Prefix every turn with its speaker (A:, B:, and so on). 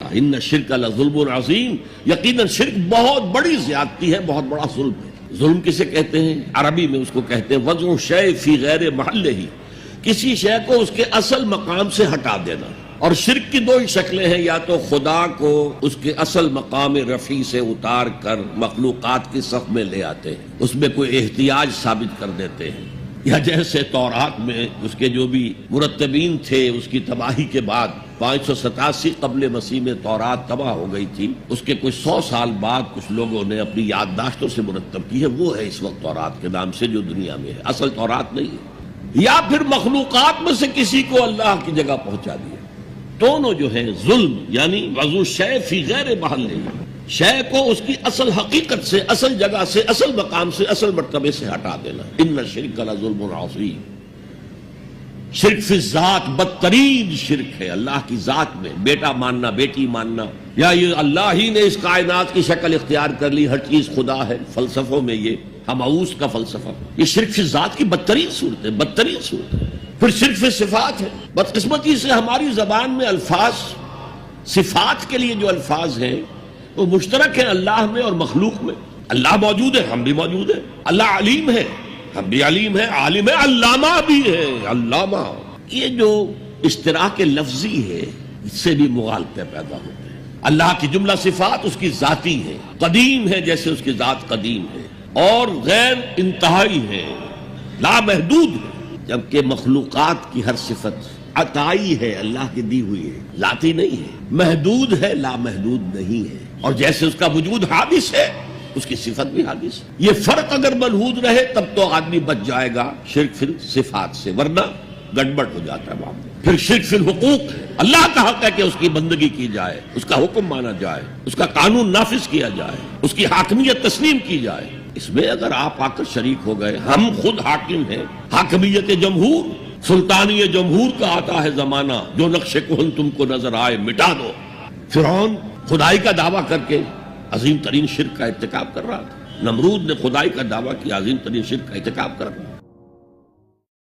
A: کہا ان الشرک لظلم عظیم، یقیناً شرک بہت بڑی زیادتی ہے، بہت بڑا ظلم ہے۔ ظلم کسے کہتے ہیں؟ عربی میں اس کو کہتے ہیں وضع شیء فی غیر محلہ، کسی شے کو اس کے اصل مقام سے ہٹا دینا۔ اور شرک کی دو ہی شکلیں ہیں، یا تو خدا کو اس کے اصل مقام رفیع سے اتار کر مخلوقات کی صف میں لے آتے ہیں، اس میں کوئی احتیاج ثابت کر دیتے ہیں، یا جیسے تورات میں اس کے جو بھی مرتبین تھے اس کی تباہی کے بعد 587 قبل مسیح میں تورات تباہ ہو گئی تھی، اس کے کچھ 100 سال بعد کچھ لوگوں نے اپنی یادداشتوں سے مرتب کی ہے، وہ ہے اس وقت تورات کے نام سے جو دنیا میں ہے، اصل تورات نہیں ہے۔ یا پھر مخلوقات میں سے کسی کو اللہ کی جگہ پہنچا دیا۔ دونوں جو ہے ظلم، یعنی وضع شیء فی غیر محلہ، شے کو اس کی اصل حقیقت سے، اصل جگہ سے، اصل مقام سے، اصل مرتبے سے ہٹا دینا۔ ان الشرک لظلم عظیم، شرک فی الذات بدترین شرک ہے، اللہ کی ذات میں بیٹا ماننا، بیٹی ماننا، یا یہ اللہ ہی نے اس کائنات کی شکل اختیار کر لی، ہر چیز خدا ہے، فلسفوں میں یہ ہمعوس کا فلسفہ، یہ شرک فی الذات کی بدترین صورت ہے، بدترین صورت ہے۔ پھر شرک فی صفات ہے، بدقسمتی سے ہماری زبان میں الفاظ صفات کے لیے جو الفاظ ہیں وہ مشترک ہیں اللہ میں اور مخلوق میں۔ اللہ موجود ہے، ہم بھی موجود ہیں، اللہ علیم ہے، ہم بھی علیم ہے، عالم ہے، علامہ بھی ہے، علامہ۔ یہ جو اشتراک لفظی ہے اس سے بھی مغالطے پیدا ہوتے ہیں۔ اللہ کی جملہ صفات اس کی ذاتی ہے، قدیم ہے جیسے اس کی ذات قدیم ہے، اور غیر انتہائی ہے، لامحدود ہے، جبکہ مخلوقات کی ہر صفت عطائی ہے، اللہ کی دی ہوئی ہے، ذاتی نہیں ہے، محدود ہے، لامحدود نہیں ہے۔ اور جیسے اس کا وجود حادث ہے اس کی صفت بھی حادث ہے۔ یہ فرق اگر ملحوظ رہے تب تو آدمی بچ جائے گا شرک فی صفات سے، ورنہ گڑبڑ ہو جاتا ہے معاملہ۔ پھر شرک فی الحقوق، اللہ کا حق ہے کہ اس کی بندگی کی جائے، اس کا حکم مانا جائے، اس کا قانون نافذ کیا جائے، اس کی حاکمیت تسلیم کی جائے۔ اس میں اگر آپ آ کر شریک ہو گئے، ہم خود حاکم ہیں، حاکمیت جمہور، سلطانی جمہور کا آتا ہے زمانہ، جو نقش کہن تم کو نظر آئے مٹا دو۔ فرعون خدائی کا دعویٰ کر کے عظیم ترین شرک کا ارتکاب کر رہا تھا، نمرود نے خدائی کا دعویٰ کیا، عظیم ترین شرک کا ارتکاب کر رہا تھا۔